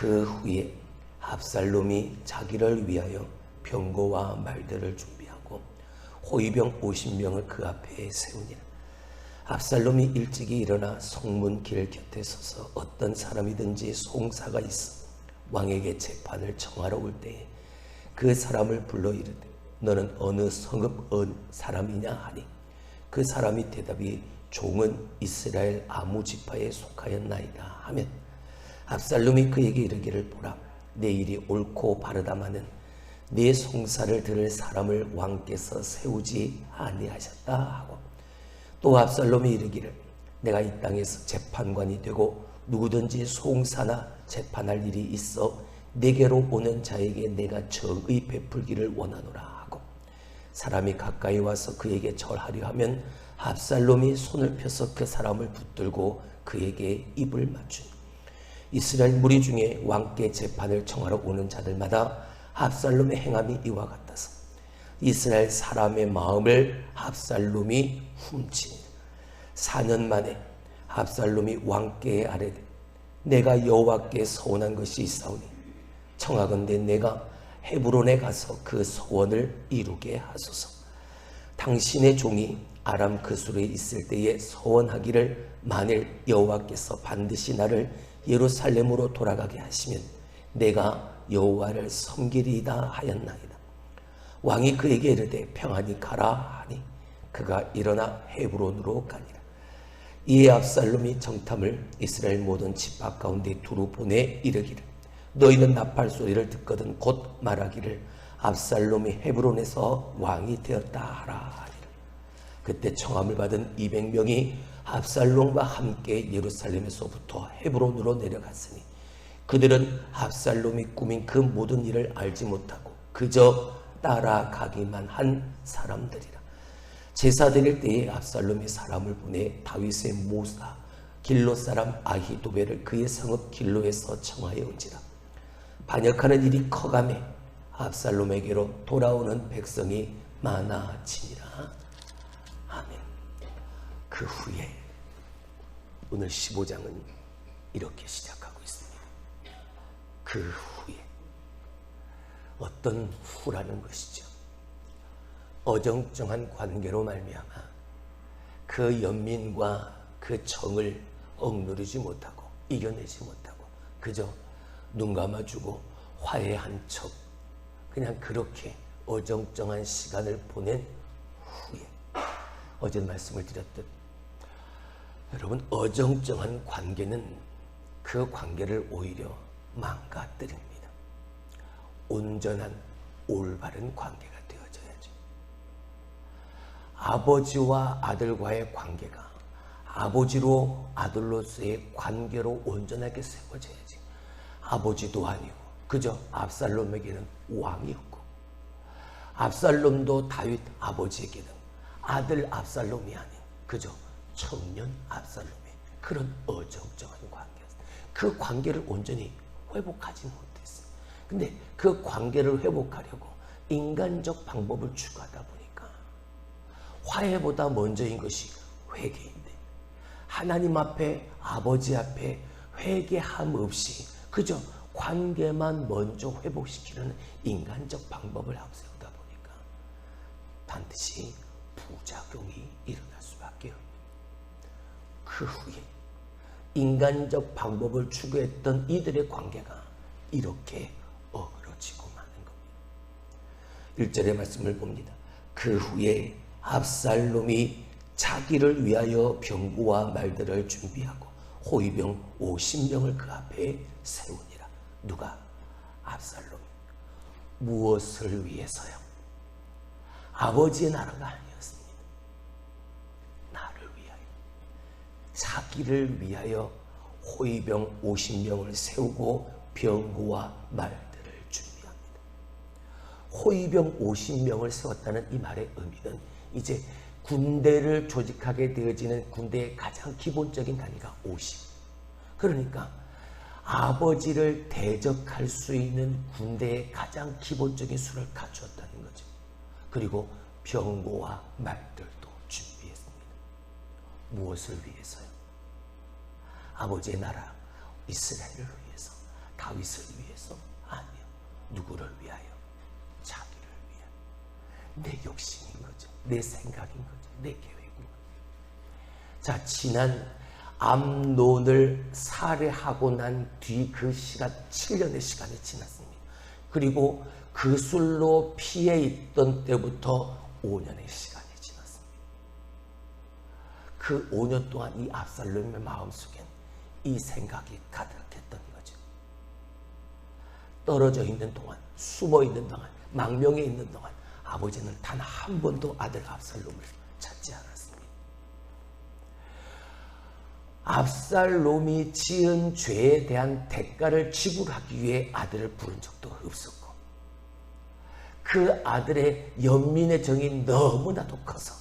그 후에 압살롬이 자기를 위하여 병거와 말들을 준비하고 호위병 50명을 그 앞에 세우니라. 압살롬이 일찍이 일어나 성문 길 곁에 서서 어떤 사람이든지 송사가 있어 왕에게 재판을 청하러 올 때에 그 사람을 불러 이르되 너는 어느 성읍 사람이냐 하니 그 사람이 대답이 종은 이스라엘 아무 지파에 속하였나이다 하면 압살롬이 그에게 이르기를 보라 내 일이 옳고 바르다마는 네 송사를 들을 사람을 왕께서 세우지 아니하셨다 하고 또 압살롬이 이르기를 내가 이 땅에서 재판관이 되고 누구든지 송사나 재판할 일이 있어 내게로 오는 자에게 내가 정의 베풀기를 원하노라 하고 사람이 가까이 와서 그에게 절하려 하면 압살롬이 손을 펴서 그 사람을 붙들고 그에게 입을 맞추니 이스라엘 무리 중에 왕께 재판을 청하러 오는 자들마다 압살롬의 행함이 이와 같아서 이스라엘 사람의 마음을 압살롬이 훔치니 4년 만에 압살롬이 왕께 아뢰되 내가 여호와께 서원한 것이 있사오니 청하건대 내가 헤브론에 가서 그 소원을 이루게 하소서. 당신의 종이 아람 그술에 있을 때에 서원하기를 만일 여호와께서 반드시 나를 예루살렘으로 돌아가게 하시면 내가 여호와를 섬기리이다 하였나이다. 왕이 그에게 이르되 평안히 가라 하니 그가 일어나 헤브론으로 가니라. 이에 압살롬이 정탐을 이스라엘 모든 지파 가운데 두루 보내 이르기를 너희는 나팔 소리를 듣거든 곧 말하기를 압살롬이 헤브론에서 왕이 되었다 하라 하니라. 그때 청함을 받은 200명이 압살롬과 함께 예루살렘에서부터 헤브론으로 내려갔으니 그들은 압살롬이 꾸민 그 모든 일을 알지 못하고 그저 따라가기만 한 사람들이라. 제사 드릴 때에 압살롬이 사람을 보내 다윗의 모사 길로 사람 아히도벨을 그의 성읍 길로에서 청하여 온지라. 반역하는 일이 커가매 압살롬에게로 돌아오는 백성이 많아지니라. 아멘. 그 후에 오늘 15장은 이렇게 시작하고 있습니다. 그 후에 어떤 후라는 것이죠. 어정쩡한 관계로 말미암아 그 연민과 그 정을 억누르지 못하고 이겨내지 못하고 그저 눈 감아주고 화해한 척 그냥 그렇게 어정쩡한 시간을 보낸 후에 어제 말씀을 드렸듯 여러분 어정쩡한 관계는 그 관계를 오히려 망가뜨립니다. 온전한 올바른 관계가 되어져야죠. 아버지와 아들과의 관계가 아버지로 아들로서의 관계로 온전하게 세워져야지. 아버지도 아니고 그저 압살롬에게는 왕이었고 압살롬도 다윗 아버지에게는 아들 압살롬이 아닌 그저 청년 압살롬의 그런 어정쩡한 관계였어요. 그 관계를 온전히 회복하지 못했어요. 근데 그 관계를 회복하려고 인간적 방법을 추구하다 보니까 화해보다 먼저인 것이 회개인데 하나님 앞에 아버지 앞에 회개함 없이 그저 관계만 먼저 회복시키려는 인간적 방법을 앞세우다 보니까 반드시 부작용이 일어날 수밖에 없습니다. 그 후에 인간적 방법을 추구했던 이들의 관계가 이렇게 어그러지고 마는 겁니다. 1절의 말씀을 봅니다. 그 후에 압살롬이 자기를 위하여 병거와 말들을 준비하고 호위병 50명을 그 앞에 세우니라. 누가? 압살롬. 무엇을 위해서요? 아버지의 나라가 아니었습니다. 나를 위하여, 자기를 위하여 호위병 50명을 세우고 병거와 말들을 준비합니다. 호위병 50명을 세웠다는 이 말의 의미는 이제 군대를 조직하게 되어지는 군대의 가장 기본적인 단위가 50. 그러니까 아버지를 대적할 수 있는 군대의 가장 기본적인 수를 갖추었다는 거죠. 그리고 병거와 말들도 준비했습니다. 무엇을 위해서요? 아버지의 나라 이스라엘을 위해서, 다윗을 위해서? 아니요. 누구를 위하여? 자기를 위하여. 내 욕심인 거죠. 내 생각인 거죠. 내 계획인 거죠. 자, 지난 암논을 살해하고 난 뒤 그 시간 7년의 시간이 지났습니다. 그리고 그 술로 피해 있던 때부터 5년의 시간이 지났습니다. 그 5년 동안 이 압살롬의 마음속엔 이 생각이 가득했던 거죠. 떨어져 있는 동안, 숨어 있는 동안, 망명해 있는 동안 아버지는 단 한 번도 아들 압살롬을 찾지 않았습니다. 압살롬이 지은 죄에 대한 대가를 지불하기 위해 아들을 부른 적도 없었고, 그 아들의 연민의 정이 너무나도 커서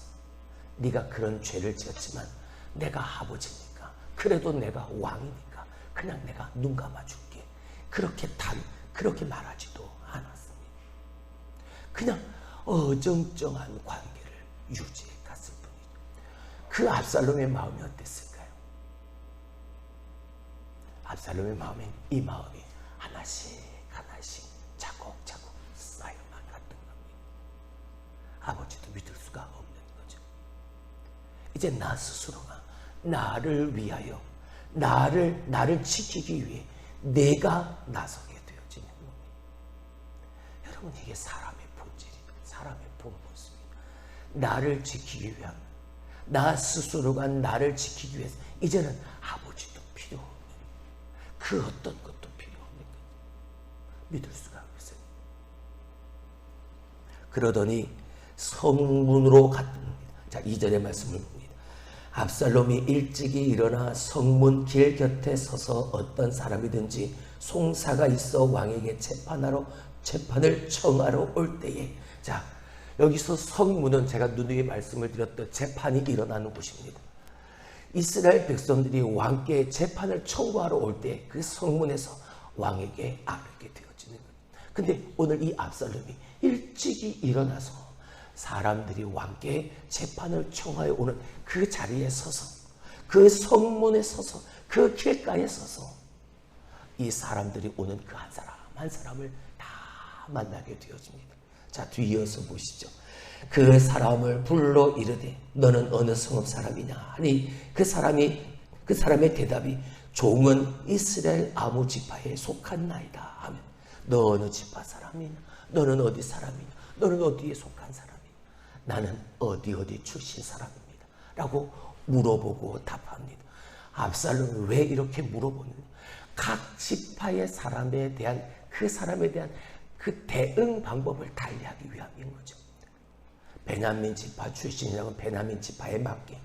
네가 그런 죄를 지었지만 내가 아버지니까, 그래도 내가 왕이니까 그냥 내가 눈 감아줄게, 그렇게 말하지도 않았습니다. 그냥 어정쩡한 관계를 유지해 갔을 뿐이죠. 그 압살롬의 마음이 어땠을까요? 압살롬의 마음엔 이 마음이 하나씩 차곡차곡 쌓여만 갔던 겁니다. 아버지도 믿을 수가 없는 거죠. 이제 나 스스로가 나를 위하여, 나를 지키기 위해 내가 나서게 되어지는 겁니다. 여러분, 이게 사람의 본질입니다. 사람의 본 모습입니다. 나를 지키기 위한, 나 스스로가 나를 지키기 위해서 이제는 아버지도 필요 없는, 그 어떤 것도 필요 없는 거죠. 믿을 수가 없어요. 그러더니 성문으로 갔답니다. 자, 2절의 말씀을 봅니다. 압살롬이 일찍이 일어나 성문 길 곁에 서서 어떤 사람이든지 송사가 있어 왕에게 재판을 청하러 올 때에, 자, 여기서 성문은 제가 누누이 말씀을 드렸던 재판이 일어나는 곳입니다. 이스라엘 백성들이 왕께 재판을 청구하러 올 때 그 성문에서 왕에게 아뢰게 되어지는 거예요. 근데 오늘 이 압살롬이 일찍이 일어나서 사람들이 왕께 재판을 청하여 오는 그 자리에 서서, 그 성문에 서서, 그 길가에 서서 이 사람들이 오는 그 한 사람 한 사람을 다 만나게 되어집니다. 자, 뒤이어서 보시죠. 그 사람을 불러 이르되 너는 어느 성읍 사람이냐 하니 그 사람의 대답이 종은 이스라엘 아무 지파에 속한 나이다 하면, 너 어느 지파 사람이냐, 너는 어디 사람이냐, 너는 어디에 속한 사람이냐, 나는 어디 출신 사람입니다 라고 물어보고 답합니다. 압살롬은 왜 이렇게 물어보느냐, 각 지파의 사람에 대한 그 대응 방법을 달리하기 위함인 거죠. 베냐민 지파 출신이라면 베냐민 지파에 맞게,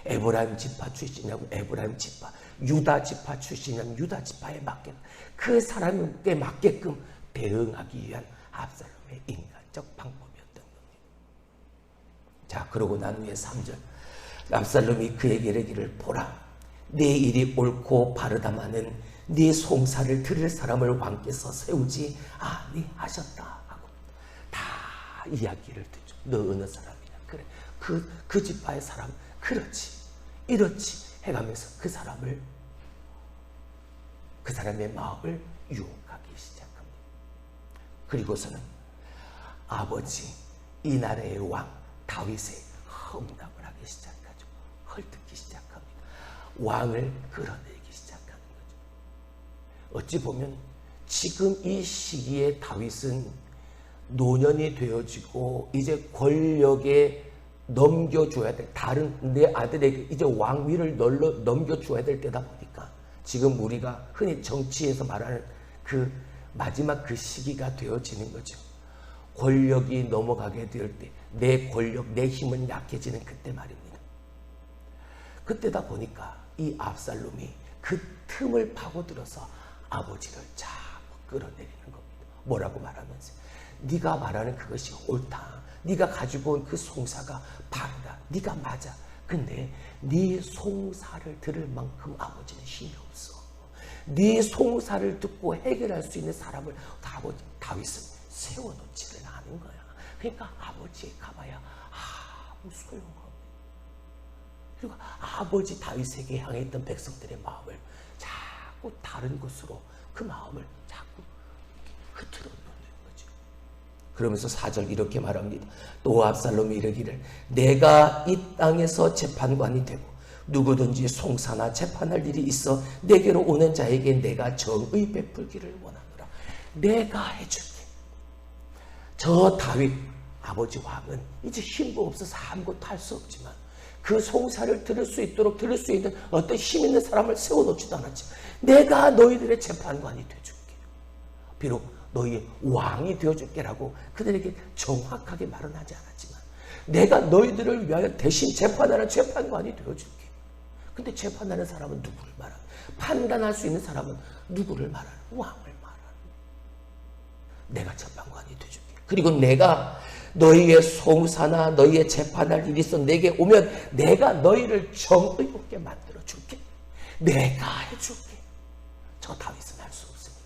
에브라임 지파 출신이라면 에브라임 지파, 유다 지파 출신이라면 유다 지파에 맞게, 그 사람에 맞게끔 대응하기 위한 압살롬의 인간적 방법이었던 겁니다. 자, 그러고 난 후에 3절, 압살롬이 그에게 이르기를, 보라, 네 일이 옳고 바르다마는 네 송사를 들을 사람을 왕께서 세우지 아니하셨다 하고 다 이야기를 듣죠. 너 어느 사람이냐, 그래, 그 지파의 사람, 그렇지, 이렇지 해가면서 그 사람의 마음을 유혹하기 시작합니다. 그리고서는 아버지, 이 나라의 왕 다윗의 험담을 하기 시작하죠. 헐뜯기 시작합니다. 왕을 끌어내기 시작하는 거죠. 어찌 보면 지금 이 시기에 다윗은 노년이 되어지고 이제 권력에 넘겨줘야 될, 다른 내 아들에게 이제 왕위를 넘겨줘야 될 때다 보니까 지금 우리가 흔히 정치에서 말하는 그 마지막 그 시기가 되어지는 거죠. 권력이 넘어가게 될 때 내 권력, 내 힘은 약해지는 그때 말입니다. 그때다 보니까 이 압살롬이 그 틈을 파고들어서 아버지를 자꾸 끌어내리는 겁니다. 뭐라고 말하면서, 네가 말하는 그것이 옳다, 네가 가지고 온 그 송사가 바르다, 네가 맞아. 근데 네 송사를 들을 만큼 아버지는 힘이 없어. 네 송사를 듣고 해결할 수 있는 사람을 다윗은 세워놓지를 않은 거야. 그러니까 아버지에 가봐야 아무 소용없네. 그리고 아버지 다윗에게 향해 있던 백성들의 마음을 자꾸 다른 곳으로 그 마음을 자꾸 흐트러 놓는 거죠. 그러면서 4절 이렇게 말합니다. 또 압살롬이 이르기를 내가 이 땅에서 재판관이 되고 누구든지 송사나 재판할 일이 있어 내게로 오는 자에게 내가 정의 베풀기를 원하노라. 내가 해줄게. 저 다윗 아버지 왕은 이제 힘도 없어서 아무것도 할 수 없지만 그 송사를 들을 수 있도록 들을 수 있는 어떤 힘 있는 사람을 세워놓지도 않았지. 내가 너희들의 재판관이 되어줄게. 비록 너희의 왕이 되어줄게라고 그들에게 정확하게 말은 하지 않았지만 내가 너희들을 위하여 대신 재판하는 재판관이 되어줄게. 근데 재판하는 사람은 누구를 말하는? 판단할 수 있는 사람은 누구를 말하는? 왕을 말하는. 내가 재판관이 되어줄게. 그리고 내가 너희의 송사나 너희의 재판할 일이 있어 내게 오면 내가 너희를 정의롭게 만들어 줄게. 내가 해줄게. 저 다윗은 할 수 없습니다.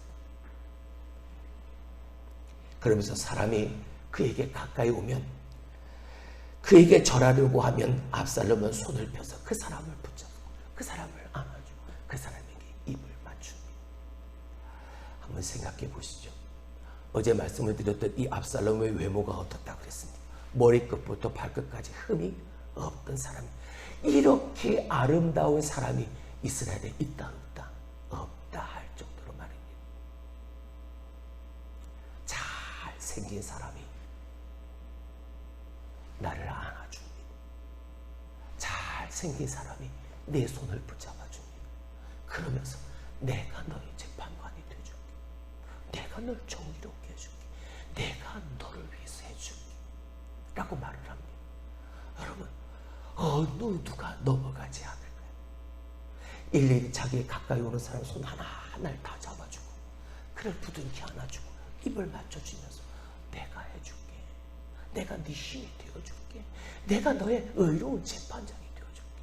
그러면서 사람이 그에게 가까이 오면 그에게 절하려고 하면 압살롬은 손을 펴서 그 사람을 붙잡고 그 사람을 안아주고 그 사람에게 입을 맞춥니다. 한번 생각해 보시죠. 어제 말씀을 드렸던 이 압살롬의 외모가 어떻다고 그랬습니까? 머리끝부터 발끝까지 흠이 없던 사람이, 이렇게 아름다운 사람이 이스라엘에 있다 없다? 없다 할 정도로 말입니다. 잘생긴 사람이 나를 안아줍니다. 잘생긴 사람이 내 손을 붙잡아줍니다. 그러면서 내가 너의 재판관이 되어줄게. 내가 널 정의롭게 해줄게. 내가 너를 위해서 해줄게 라고 말을 합니다. 여러분, 어느 누가 넘어가지 않을 거예요. 일일이 자기의 가까이 오는 사람 손 하나하나를 다 잡아주고 그를 부둥켜 안아주고 입을 맞춰주면서 내가 해줄게. 내가 네 힘이 되어줄게. 내가 너의 의로운 재판장이 되어줄게.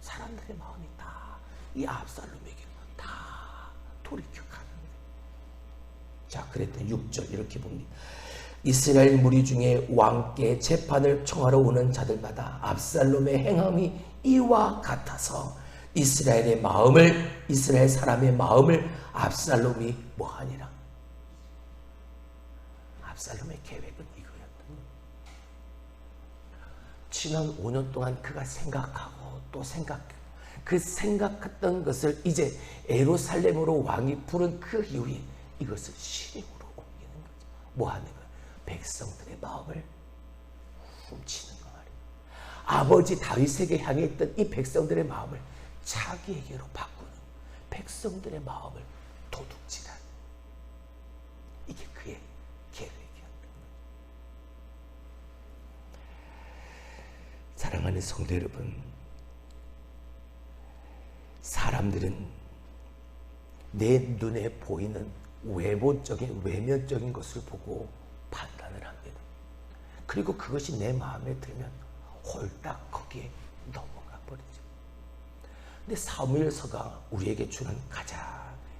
사람들의 마음이 다 이 압살롬에게 다 돌이켜가는 거예요. 자, 그랬더니 6절 이렇게 봅니다. 이스라엘 무리 중에 왕께 재판을 청하러 오는 자들마다 압살롬의 행함이 이와 같아서 이스라엘 사람의 마음을 압살롬이 뭐하니라. 압살롬의 계획은 이거였던 거예요. 지난 5년 동안 그가 생각하고 또 생각하고 그 생각했던 것을 이제 예루살렘으로 왕이 부른 그 이후에 이것을 실행으로 옮기는 거죠. 뭐 하는 거예요? 백성들의 마음을 훔치는 거 말이에요. 아버지 다윗에게 향해 있던 이 백성들의 마음을 자기에게로 바꾸는, 백성들의 마음을 도둑질하는, 이게 그의 계획이었던 거예요. 사랑하는 성도 여러분, 사람들은 내 눈에 보이는 외면적인 것을 보고 판단을 합니다. 그리고 그것이 내 마음에 들면 홀딱 거기에 넘어가 버리죠. 근데 사무엘서가 우리에게 주는 가장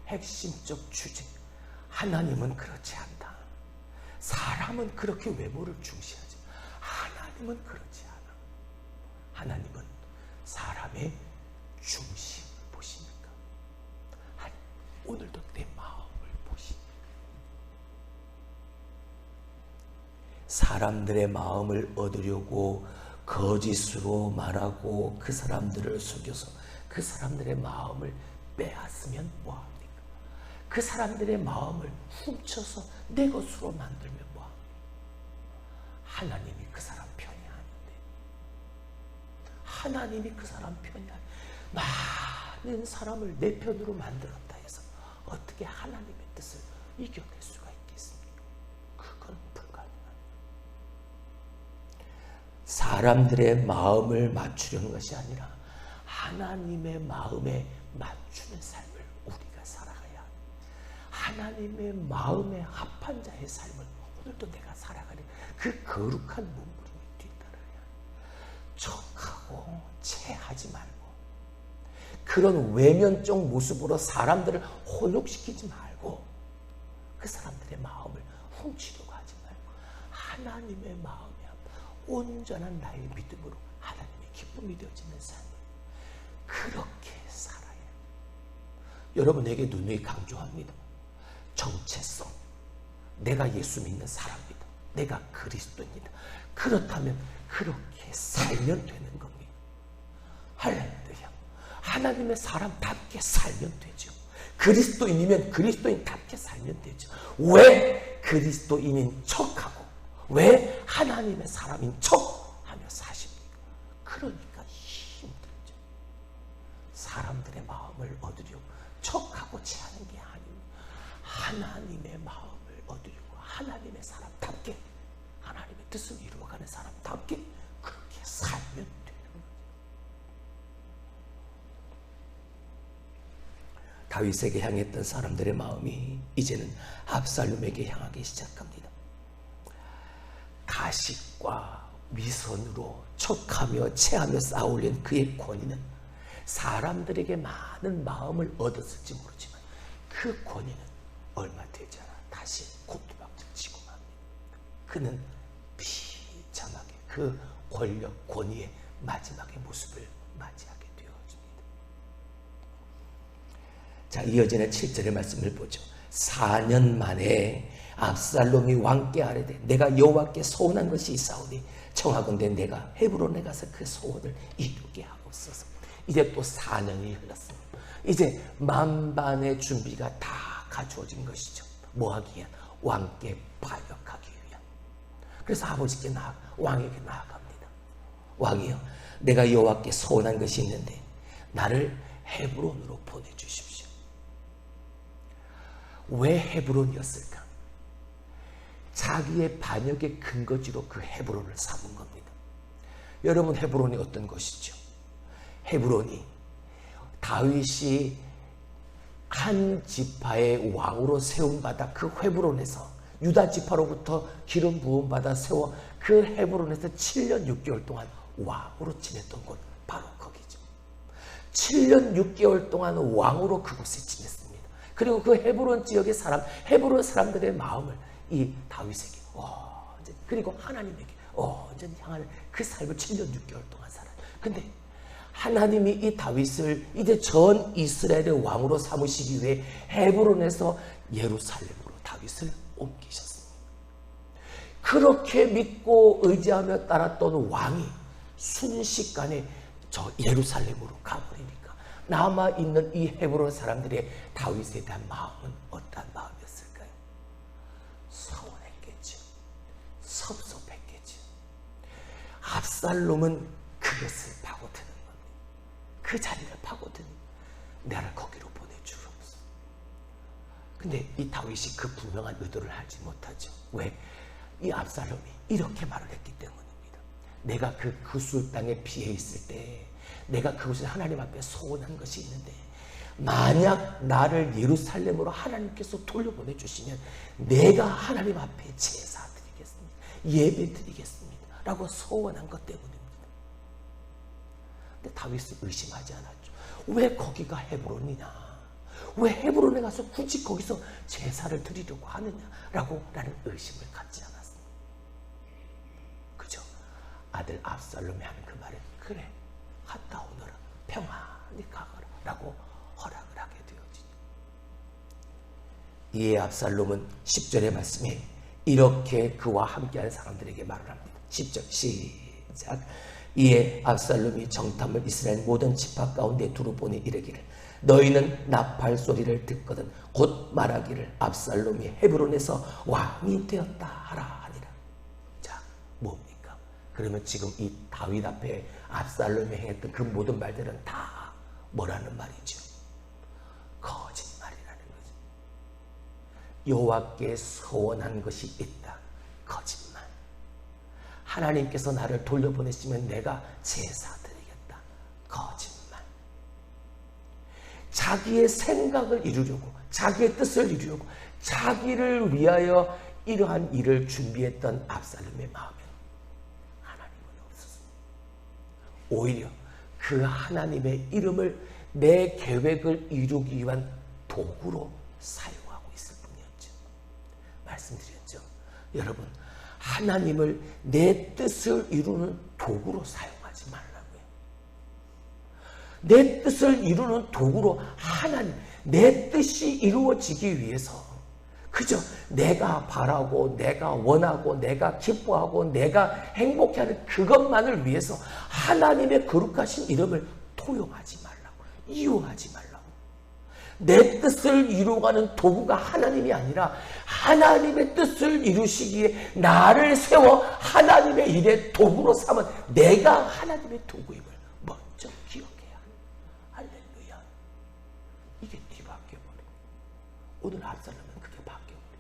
핵심적 주제, 하나님은 그렇지 않다. 사람은 그렇게 외모를 중시하지, 하나님은 그렇지 않아. 하나님은 사람의 중심을 보십니까? 오늘도 내 마음을 보십니까? 사람들의 마음을 얻으려고 거짓으로 말하고 그 사람들을 속여서 그 사람들의 마음을 빼앗으면 뭐합니까? 그 사람들의 마음을 훔쳐서 내 것으로 만들면 뭐합니까? 하나님이 그 사람 편이 아닌데, 하나님이 그 사람 편이 아닌데 많은 사람을 내 편으로 만들었다 해서 어떻게 하나님의 뜻을 이겨낼 수가 있겠습니까? 그건 불가능합니다. 사람들의 마음을 맞추려는 것이 아니라 하나님의 마음에 맞추는 삶을 우리가 살아가야 합니다. 하나님의 마음에 합한 자의 삶을 오늘도 내가 살아가는 그 거룩한 몸부림이 뒤따라야 합니다. 척하고 체하지 말고 그런 외면적 모습으로 사람들을 혼욕시키지 말고 그 사람들의 마음을 훔치려고 하지 말고 하나님의 마음에 온전한 나의 믿음으로 하나님의 기쁨이 되어지는 삶을 그렇게 살아야 해요. 여러분에게 누누이 강조합니다. 정체성. 내가 예수 믿는 사람이다. 내가 그리스도입니다. 그렇다면 그렇게 살면 되는 겁니다. 할렐루야. 하나님의 사람답게 살면 되죠. 그리스도인이면 그리스도인답게 살면 되죠. 왜 그리스도인인 척하고 왜 하나님의 사람인 척하며 사십니까? 그러니까 힘들죠. 사람들의 마음을 얻으려고 척하고 취하는 게 아닙니다. 하나님의 마음을 얻으려고 하나님의 사람답게 하나님의 뜻을 이루어가는 사람답게 그렇게 살면 되는 거죠. 다윗에게 향했던 사람들의 마음이 이제는 압살롬에게 향하기 시작합니다. 가식과 위선으로 척하며 체하며 쌓아올린 그의 권위는 사람들에게 많은 마음을 얻었을지 모르지만 그 권위는 얼마 되지 않아 다시 고투박질 치고 맙니다. 그는 비참하게 그 권력, 권위의 마지막의 모습을 맞이하게 되어집니다. 자, 이어지는 7절의 말씀을 보죠. 4년 만에 압살롬이 왕께 아뢰되 내가 여호와께 소원한 것이 있사오니 청하건대 내가 헤브론에 가서 그 소원을 이루게 하옵소서. 이제 또 4년이 흘렀습니다. 이제 만반의 준비가 다 갖추어진 것이죠. 뭐 하기 위한? 왕께 반역하기 위한. 그래서 아버지께 왕에게 나아갑니다. 왕이여, 내가 여호와께 소원한 것이 있는데 나를 헤브론으로 보내주십시오. 왜 헤브론이었을까? 자기의 반역의 근거지로 그 헤브론을 삼은 겁니다. 여러분, 헤브론이 어떤 것이죠? 헤브론이 다윗이 한 지파의 왕으로 세움받아 그 헤브론에서 유다 지파로부터 기름 부음받아 세워 그 헤브론에서 7년 6개월 동안 왕으로 지냈던 곳, 바로 거기죠. 7년 6개월 동안 왕으로 그곳에 지냈습니다. 그리고 그 헤브론 지역의 사람, 헤브론 사람들의 마음을 이 다윗에게 그리고 하나님에게 언제는 향하는 그 삶을 7년 6개월 동안 살아요. 근데 하나님이 이 다윗을 이제 전 이스라엘의 왕으로 삼으시기 위해 헤브론에서 예루살렘으로 다윗을 옮기셨습니다. 그렇게 믿고 의지하며 따랐던 왕이 순식간에 저 예루살렘으로 가버리니까 남아있는 이 헤브론 사람들의 다윗에 대한 마음은 어떠한 마음이었을까요? 서운했겠죠. 섭섭했겠죠. 압살롬은 그것을 파고드는 겁니다. 그 자리를 파고드는 나를 거기로 보내주옵소서. 근데 이 다윗이 그 분명한 의도를 알지 못하죠. 왜? 이 압살롬이 이렇게 말을 했기 때문입니다. 내가 그 구술 땅에 피해 있을 때 내가 그곳에 하나님 앞에 소원한 것이 있는데 만약 나를 예루살렘으로 하나님께서 돌려보내 주시면 내가 하나님 앞에 제사 드리겠습니다. 예배 드리겠습니다. 라고 소원한 것 때문입니다. 근데 다윗은 의심하지 않았죠. 왜 거기가 헤브론이냐? 왜 헤브론에 가서 굳이 거기서 제사를 드리려고 하느냐라고 라는 의심을 갖지 않았습니다. 그죠? 아들 압살롬이 하는 그 말은 그래, 갔다 오너라, 평안히 가거라 라고 허락을 하게 되어지죠. 이에 압살롬은 10절의 말씀에 이렇게 그와 함께한 사람들에게 말을 합니다. 10절 시작. 이에 압살롬이 정탐을 이스라엘 모든 지파 가운데 두루 보내 이르기를 너희는 나팔 소리를 듣거든 곧 말하기를 압살롬이 헤브론에서 왕이 되었다 하라 하니라. 자, 뭡니까? 그러면 지금 이 다윗 앞에 압살롬이 행했던 그 모든 말들은 다 뭐라는 말이죠? 거짓말이라는 거죠. 여호와께 소원한 것이 있다. 거짓말. 하나님께서 나를 돌려보내시면 내가 제사 드리겠다. 거짓말. 자기의 생각을 이루려고, 자기의 뜻을 이루려고, 자기를 위하여 이러한 일을 준비했던 압살롬의 마음에 하나님은 없었습니다. 오히려 그 하나님의 이름을 내 계획을 이루기 위한 도구로 사용하고 있을 뿐이었죠. 말씀드렸죠. 여러분, 하나님을 내 뜻을 이루는 도구로 사용하지 말라고요. 내 뜻을 이루는 도구로 하나님, 내 뜻이 이루어지기 위해서 그저 내가 바라고 내가 원하고 내가 기뻐하고 내가 행복해하는 그것만을 위해서 하나님의 거룩하신 이름을 토용하지 말라고, 이용하지 말라고. 내 뜻을 이루어가는 도구가 하나님이 아니라 하나님의 뜻을 이루시기에 나를 세워 하나님의 일의 도구로 삼은 내가 하나님의 도구임을 먼저 기억해야 하는. 할렐루야. 이게 뒤바뀌어버려. 오늘 압살롬은 그게 바뀌어버려.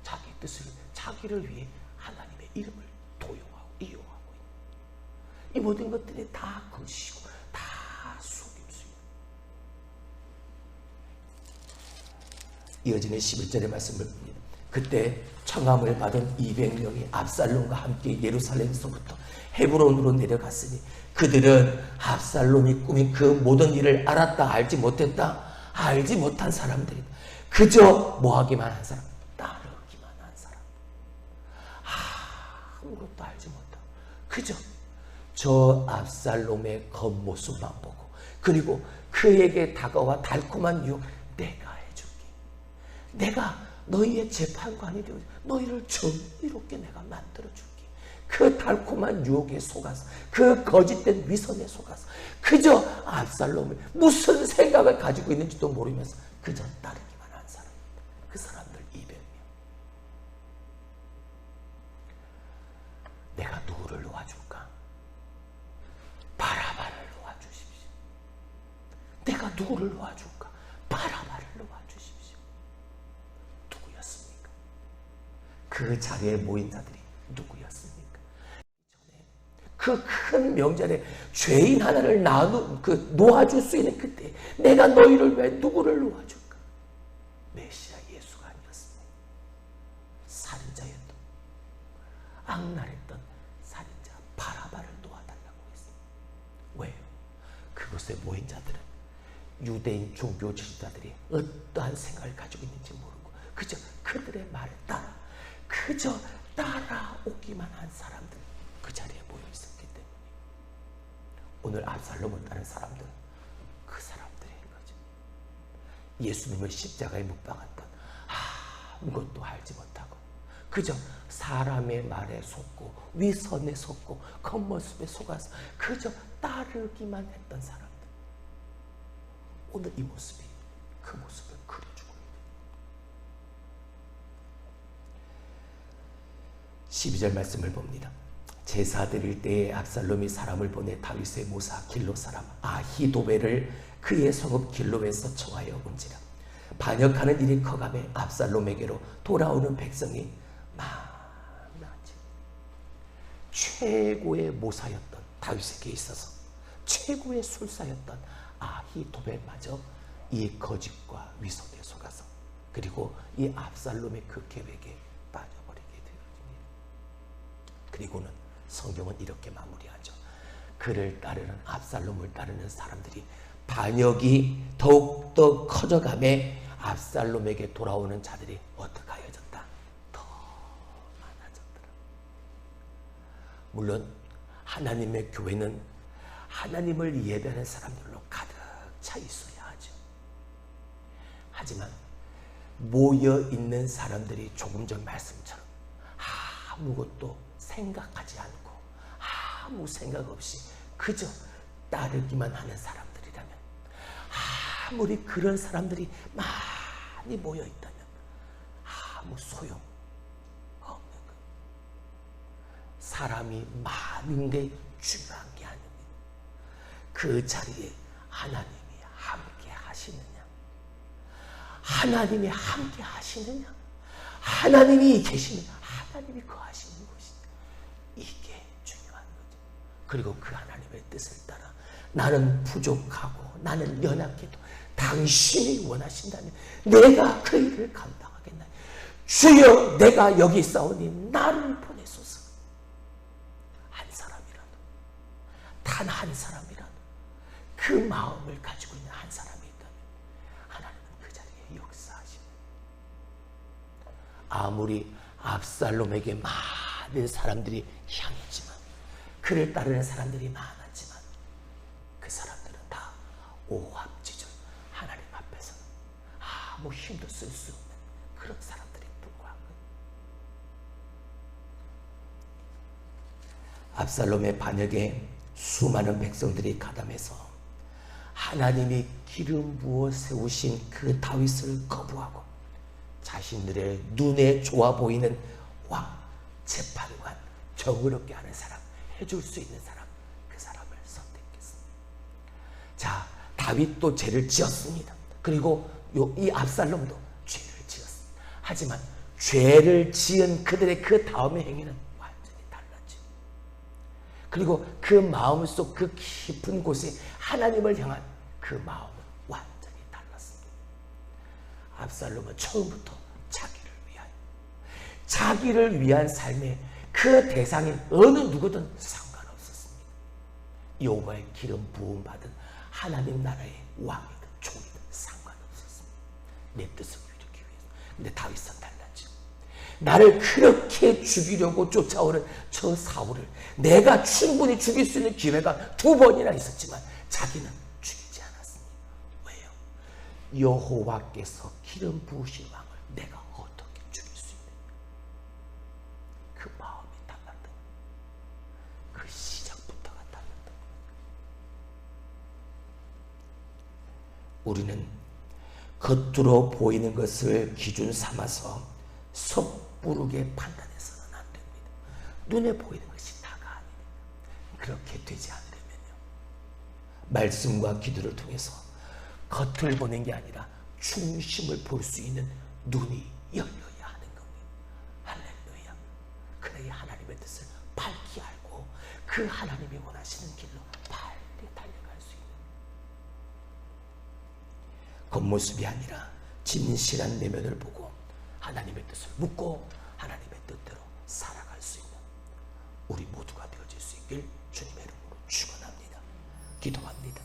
자기 뜻을, 자기를 위해 하나님의 이름을 도용하고 이용하고 있는 이 모든 것들이 다 거시고 다 속임수예요. 이어지는 11절의 말씀을 봅니다. 그때 청함을 받은 200명이 압살롬과 함께 예루살렘에서부터 헤브론으로 내려갔으니 그들은 압살롬이 꾸민 그 모든 일을 알았다, 알지 못했다, 알지 못한 사람들이다. 그저 뭐하기만 한 사람, 따르기만 한 사람. 아무것도 알지 못하고 그저 저 압살롬의 겉모습만 보고, 그리고 그에게 다가와 달콤한 유혹, 내가 해줄게, 내가 너희의 재판관이 되어 너희를 정의롭게 내가 만들어줄게. 그 달콤한 유혹에 속아서, 그 거짓된 위선에 속아서 그저 압살롬이 무슨 생각을 가지고 있는지도 모르면서 그저 따르기만 한 사람, 그 사람들 200명. 내가 누구를 놓아줄까? 바라바를 놓아주십시오. 내가 누구를 놓아줄까? 바라바를 놓아주십시오. 누구였습니까? 그 자리에 모인 자들이 누구였습니까? 그 큰 명절에 죄인 하나를 놓아줄 수 있는 그때 내가 너희를 왜 누구를 놓아줄까? 메시아 예수가 아니었습니까? 살인자였던, 악랄했던 살인자 바라바를 놓아달라고 했습니다. 왜요? 그곳에 모인 자들은 유대인 종교 지도자들이 어떠한 생각을 가지고 있는지 모르고 그저 그들의 말에 따라, 그저 따라오기만 한 사람들, 그 자리에 모여 있었기 때문에 오늘 압살롬을 따른 사람들은 그 사람들인 거죠. 예수님을 십자가에 못 박았던, 아무것도 알지 못하고 그저 사람의 말에 속고 위선에 속고 겉모습에 속아서 그저 따르기만 했던 사람들, 오늘 이 모습이 그 모습을 그려주고 있습니다. 12절 말씀을 봅니다. 제사 드릴 때에 압살롬이 사람을 보내 다윗의 모사 길로 사람 아히도벨을 그의 성읍 길로에서 청하여 온지라. 반역하는 일이 커가매 압살롬에게로 돌아오는 백성이 많아지. 최고의 모사였던 다윗에게 있어서 최고의 술사였던 아히도벨마저 이 거짓과 위선에 속아서, 그리고 이 압살롬의 그 계획에 빠져버리게 되어집니다. 그리고는 성경은 이렇게 마무리하죠. 그를 따르는, 압살롬을 따르는 사람들이 반역이 더욱더 커져가매 압살롬에게 돌아오는 자들이 어떻게 하여졌다? 더 많아졌더라. 물론 하나님의 교회는 하나님을 예배하는 사람들로 가득 차 있어야 하죠. 하지만 모여있는 사람들이 조금 전 말씀처럼 아무것도 생각하지 않고 아무 생각 없이 그저 따르기만 하는 사람들이라면, 아무리 그런 사람들이 많이 모여있다면 아무 소용 없는 것. 사람이 많은 게 중요한 게 아닙니다. 그 자리에 하나님이 함께 하시느냐, 하나님이 함께 하시느냐, 하나님이 계시느냐, 하나님이 거하시는 것이냐, 이게 중요한 거죠. 그리고 그 하나님의 뜻을 따라 나는 부족하고 나는 연약해도 당신이 원하신다면 내가 그 일을 감당하겠나니 주여 내가 여기 있사오니 나를 보내소서. 한 사람이라도, 단 한 사람이라도 그 마음을 가지고 있는 한 사람이 있다면 하나님은 그 자리에 역사하시는. 아무리 압살롬에게 많은 사람들이 향했지만, 그를 따르는 사람들이 많았지만 그 사람들은 다 아무 힘도 쓸 수 없는 그런 사람들에 불과한 거예요. 압살롬의 반역에 수많은 백성들이 가담해서 하나님이 기름 부어 세우신 그 다윗을 거부하고 자신들의 눈에 좋아 보이는 왕, 재판관, 정의롭게 하는 사람, 해줄 수 있는 사람, 그 사람을 선택했습니다. 자, 다윗도 죄를 지었습니다. 그리고 이 압살롬도 죄를 지었습니다. 하지만 죄를 지은 그들의 그 다음의 행위는 완전히 달랐죠. 그리고 그 마음속 그 깊은 곳에 하나님을 향한 그 마음은 완전히 달랐습니다. 압살롬은 처음부터 자기를 위한 삶의 그 대상인 어느 누구든 상관없었습니다. 여호와의 기름 부음 받은 하나님 나라의 왕이든 종이든 상관없었습니다. 내 뜻을 이루기 위해서. 근데 다윗은 달랐죠. 나를 그렇게 죽이려고 쫓아오는 저 사울을 내가 충분히 죽일 수 있는 기회가 2번이나 있었지만 자기는 죽이지 않았습니다. 왜요? 여호와께서 기름 부으신 왕을 내가 어떻게 죽일 수 있는 그 마음이 달랐다. 그 시작부터가 달랐다. 우리는 겉으로 보이는 것을 기준 삼아서 섣부르게 판단해서는 안 됩니다. 눈에 보이는 것이 다가 아닙니다. 그렇게 되지 않으려면요, 말씀과 기도를 통해서 겉을 보는 게 아니라 중심을 볼 수 있는 눈이 열려야 하는 겁니다. 할렐루야. 그래야 하나님의 뜻을 밝히 알고 그 하나님이 원하시는 길로 빨리 달려갈 수 있는, 겉모습이 아니라 진실한 내면을 보고 하나님의 뜻을 묻고 하나님의 뜻대로 살아갈 수 있는 우리 모두가 되어질 수 있길 주님의 이름으로 축원합니다. 기도합니다.